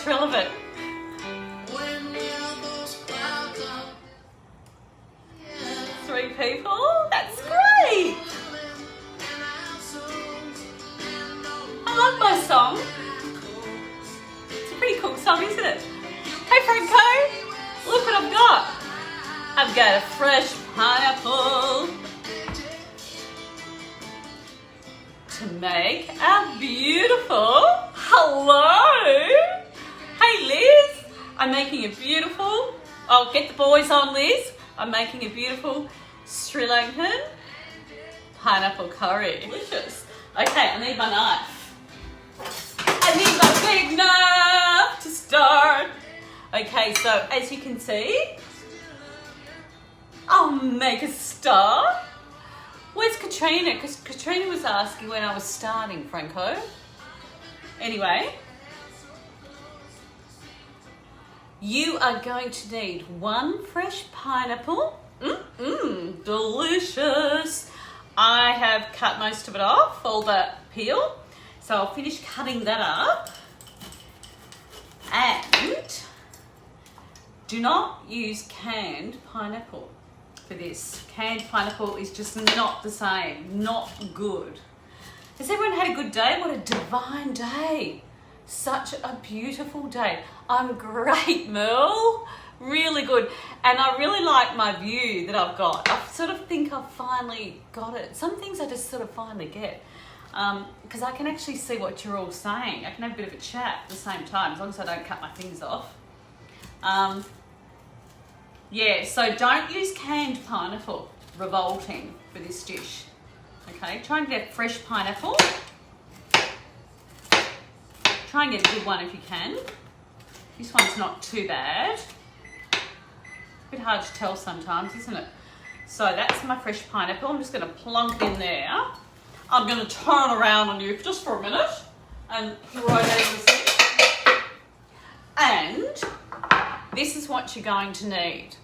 relevant. Three people? That's great. I love my song. It's a pretty cool song, isn't it? Hey Franco, look what I've got. I've got a fresh pineapple to make our beautiful, hello. Hey Liz, I'm making a beautiful, I'll get the boys on Liz. I'm making a beautiful Sri Lankan pineapple curry. Delicious. Okay, I need my knife. I need my big knife to start. Okay, so as you can see, I'll make a start. Where's Katrina? Because Katrina was asking when I was starting, Franco. Anyway, you are going to need one fresh pineapple. Delicious. I have cut most of it off, all the peel. So I'll finish cutting that up. And do not use canned pineapple for this. Canned pineapple is just not the same, not good. Has everyone had a good day? What a divine day. Such a beautiful day. I'm great, Merle. Really good. And I really like my view that I've got. I sort of think I've finally got it. Some things I just sort of finally get. Because I can actually see what you're all saying. I can have a bit of a chat at the same time, as long as I don't cut my fingers off. Yeah, so don't use canned pineapple. Revolting for this dish. Okay, try and get fresh pineapple. Try and get a good one if you can. This one's not too bad. A bit hard to tell sometimes, isn't it? So that's my fresh pineapple. I'm just going to plonk it in there. I'm going to turn around on you just for a minute and throw that in the sink. And this is what you're going to need.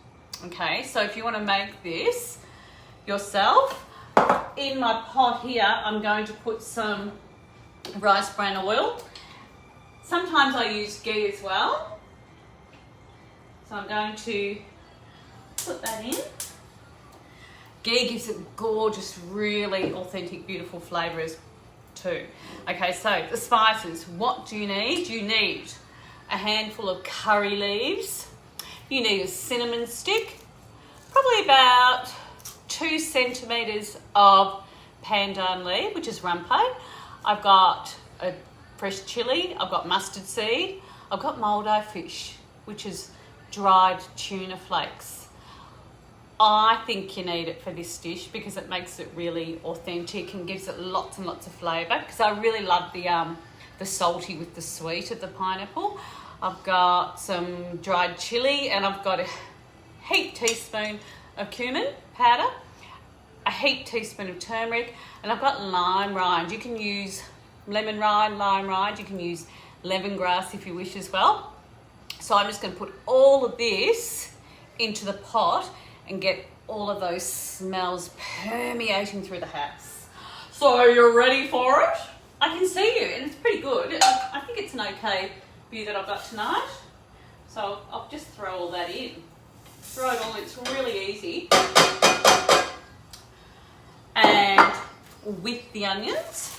Okay, so if you want to make this yourself, in my pot here, I'm going to put some rice bran oil. Sometimes I use ghee as well. So I'm going to put that in. Ghee gives it gorgeous, really authentic, beautiful flavours too. Okay, so the spices. What do you need? You need a handful of curry leaves. You need a cinnamon stick. Probably about 2 centimetres of pandan leaf, which is rampai. I've got a fresh chilli. I've got mustard seed. I've got muldo fish, which is dried tuna flakes. I think you need it for this dish because it makes it really authentic and gives it lots and lots of flavour, because I really love the salty with the sweet of the pineapple. I've got some dried chilli and I've got a heaped teaspoon of cumin powder, a heaped teaspoon of turmeric, and I've got lime rind. You can use lemon rind, lime rind, you can use lemongrass if you wish as well. So I'm just going to put all of this into the pot and get all of those smells permeating through the house. So you're ready for it? I can see you and it's pretty good. I think it's an okay view that I've got tonight. So I'll just throw all that in. Throw it all, it's really easy. And with the onions,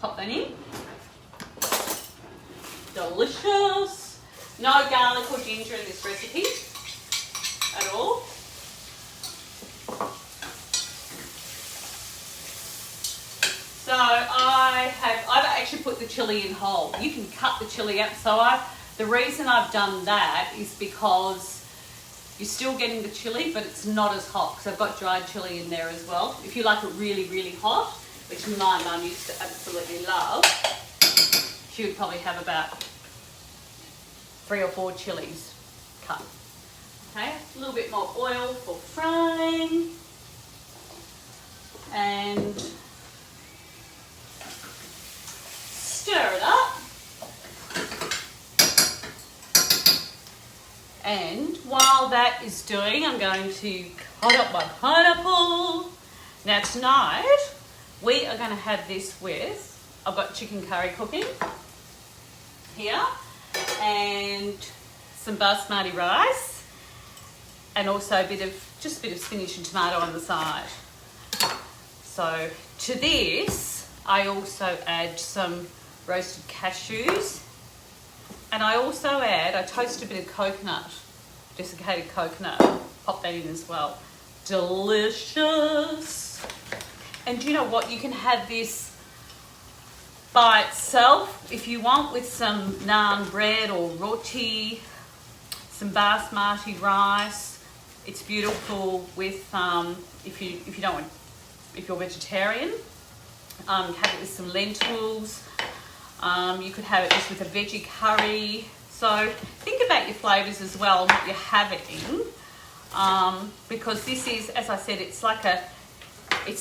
pop that in. Delicious. No garlic or ginger in this recipe at all. So I've actually put the chilli in whole. You can cut the chilli up. So the reason I've done that is because you're still getting the chilli, but it's not as hot because I've got dried chilli in there as well. If you like it really, really hot, which my mum used to absolutely love, she would probably have about 3 or 4 chillies cut. Okay, a little bit more oil for frying. And stir it up. And while that is doing, I'm going to cut up my pineapple. Now tonight, we are going to have this with, I've got chicken curry cooking here. and some basmati rice, and also just a bit of spinach and tomato on the side. So to this, I also add some roasted cashews, and I toast a bit of coconut, desiccated coconut, pop that in as well. Delicious. And do you know what? You can have this by itself if you want, with some naan bread or roti, some basmati rice. It's beautiful with if you're vegetarian. Have it with some lentils. You could have it just with a veggie curry. So think about your flavours as well and what you're having, because this is, as I said, it's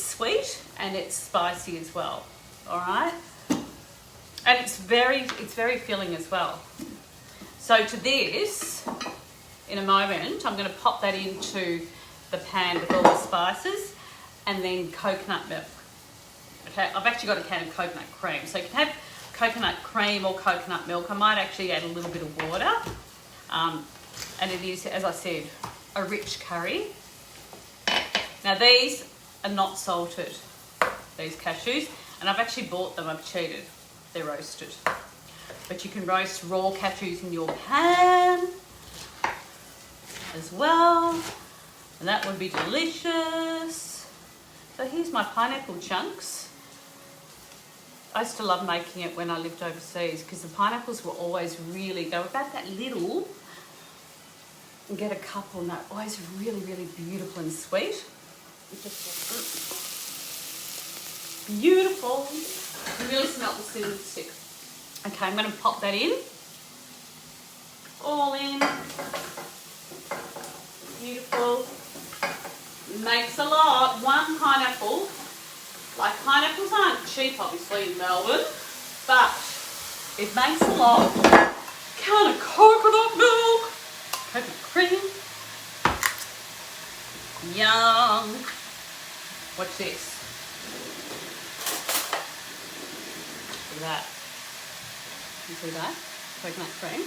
sweet and it's spicy as well. All right, and it's very filling as well. So to this, in a moment, I'm going to pop that into the pan with all the spices, and then coconut milk. Okay, I've actually got a can of coconut cream, so you can have coconut cream or coconut milk. I might actually add a little bit of water, and it is, as I said, a rich curry. Now these are not salted, these cashews, and I've actually bought them. I've cheated, they're roasted, but you can roast raw cashews in your pan as well, and that would be delicious. So here's my pineapple chunks. I used to love making it when I lived overseas, because the pineapples were always they were about that little, and get a couple, and they're always really, really beautiful and sweet. Beautiful. You really smell the cinnamon stick. Okay, I'm going to pop that in. All in. Beautiful. Makes a lot. One pineapple. Like, pineapples aren't cheap, obviously, in Melbourne, but it makes a lot. Can of coconut milk, coconut cream. Yum. What's this? Look at that. You see that? Coconut cream.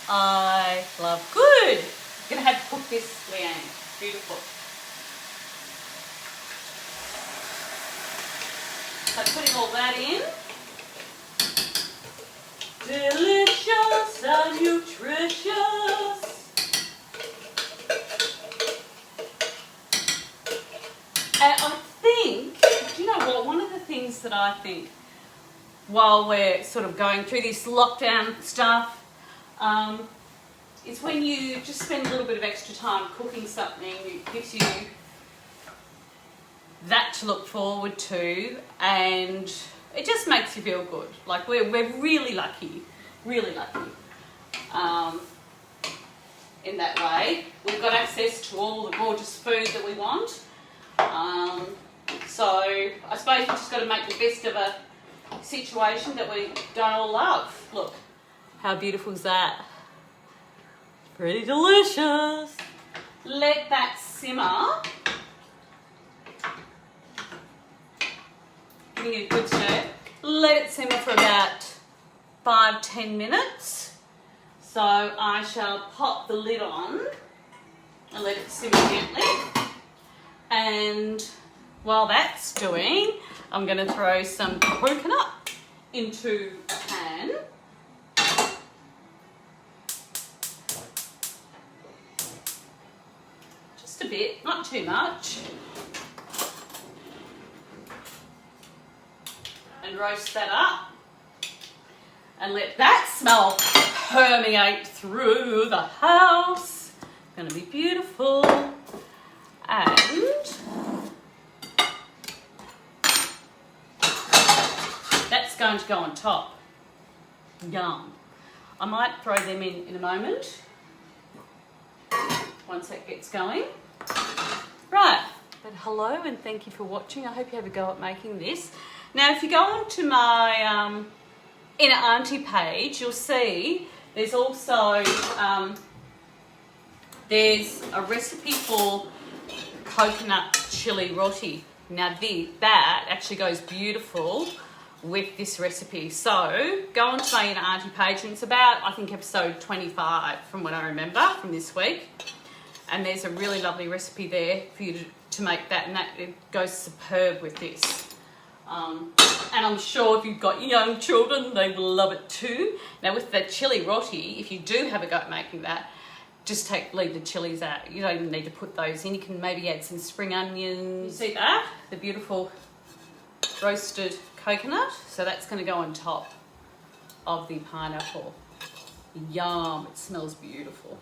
I love. Good. You're going to have to cook this, Leanne. Beautiful. So putting all that in. Delicious and nutritious. And I think, do you know what? One of the things that I think, while we're sort of going through this lockdown stuff, is when you just spend a little bit of extra time cooking something, it gives you that to look forward to, and it just makes you feel good. Like, we're really lucky in that way. We've got access to all the gorgeous food that we want. So I suppose we've just got to make the best of a situation that we don't all love. Look, how beautiful is that? Pretty delicious. Let that simmer. Giving it a good stir. Let it simmer for about 5-10 minutes. So I shall pop the lid on and let it simmer gently. And while that's doing, I'm going to throw some coconut into a pan. Just a bit, not too much. And roast that up. And let that smell permeate through the house. It's going to be beautiful. And that's going to go on top. Yum. I might throw them in a moment, once that gets going. Right, but hello and thank you for watching. I hope you have a go at making this. Now, if you go onto my Inner Auntie page, you'll see there's also there's a recipe for coconut chili roti. Now that actually goes beautiful with this recipe. So go on to my Inner Auntie page, and it's about, I think, episode 25 from what I remember from this week. And there's a really lovely recipe there for you to make that, and that it goes superb with this. And I'm sure if you've got young children, they will love it too. Now with the chili roti, if you do have a go at making that, just leave the chilies out. You don't even need to put those in. You can maybe add some spring onions. You see that? The beautiful roasted coconut. So that's going to go on top of the pineapple. Yum, it smells beautiful.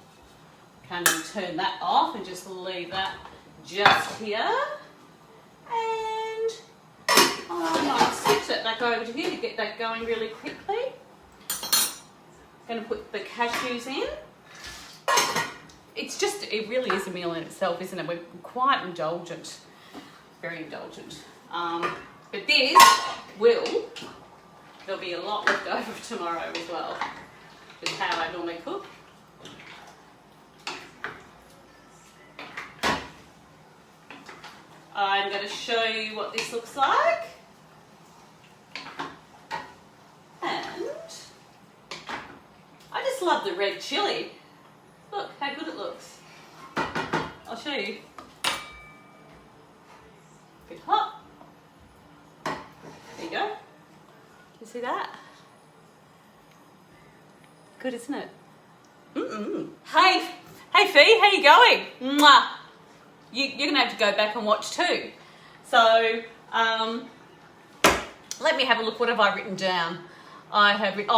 Okay, I'm going to turn that off and just leave that just here. And I'll switch that back over to here to get that going really quickly. I'm going to put the cashews in. It really is a meal in itself, isn't it? We're quite indulgent, very indulgent. But there'll be a lot left over tomorrow as well, with how I normally cook. I'm going to show you what this looks like. And I just love the red chilli. Look how good it looks. I'll show you. Bit hot. There you go. You see that? Good, isn't it? Hey Fee, how you going? Mwah. You're going to have to go back and watch too. So, let me have a look. What have I written down? I have written,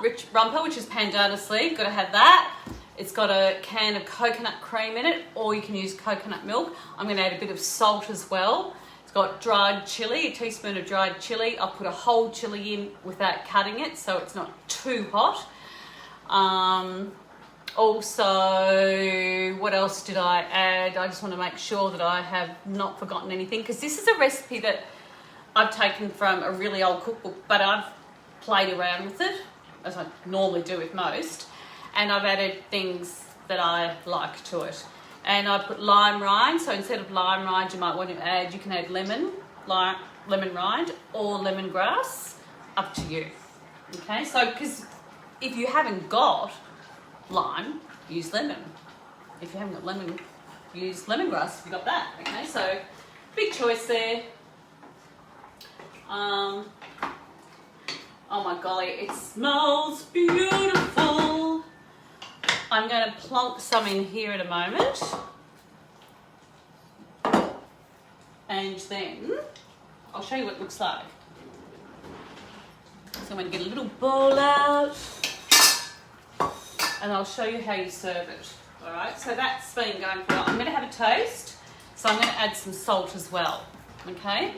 rich rumper, which is pandanus sleeve. Got to have that. It's got a can of coconut cream in it, or you can use coconut milk. I'm going to add a bit of salt as well. It's got dried chili, a teaspoon of dried chili. I'll put a whole chili in without cutting it, so it's not too hot. Also, what else did I add? I just want to make sure that I have not forgotten anything, because this is a recipe that I've taken from a really old cookbook, but I've played around with it, as I normally do with most, and I've added things that I like to it. And I put lime rind, so instead of lime rind, you can add lemon rind or lemongrass, up to you. Okay, so because if you haven't got lime, use lemon. If you haven't got lemon, use lemongrass if you've got that. Okay, so big choice there. Oh my golly, it smells beautiful. I'm going to plonk some in here in a moment. And then I'll show you what it looks like. So I'm going to get a little bowl out. And I'll show you how you serve it. All right, so that's been going for a while. I'm going to have a taste, so I'm going to add some salt as well. Okay,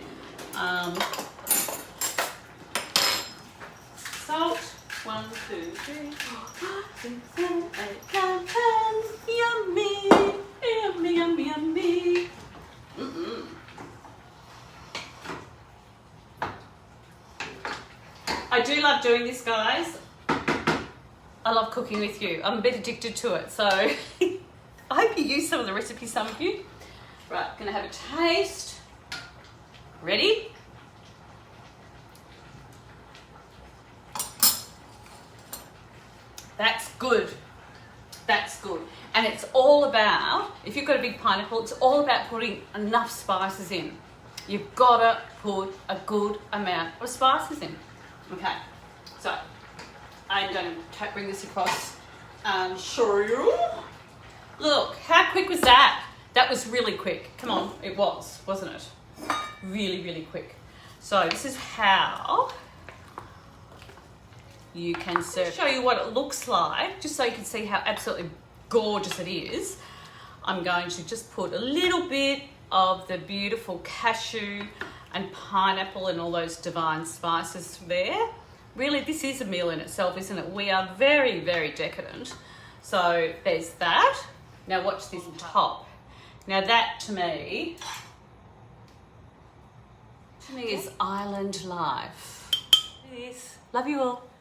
salt. 1, 2, 3, 4, 5, 6, 7, 8, 9, 10. Yummy, yummy, yummy, yummy. I do love doing this, guys. I love cooking with you. I'm a bit addicted to it, so I hope you use some of the recipes, some of you. Right, gonna have a taste. Ready? That's good. That's good. And it's all about, if you've got a big pineapple, it's all about putting enough spices in. You've gotta put a good amount of spices in. Okay, so I'm going to bring this across and show you. Look, how quick was that? That was really quick. Come on, it was, wasn't it? Really, really quick. So this is how you can serve. I'll show you what it looks like, just so you can see how absolutely gorgeous it is. I'm going to just put a little bit of the beautiful cashew and pineapple and all those divine spices there. Really, this is a meal in itself, isn't it? We are very, very decadent. So there's that. Now watch this on top. Now that to me is island life. It is. Love you all.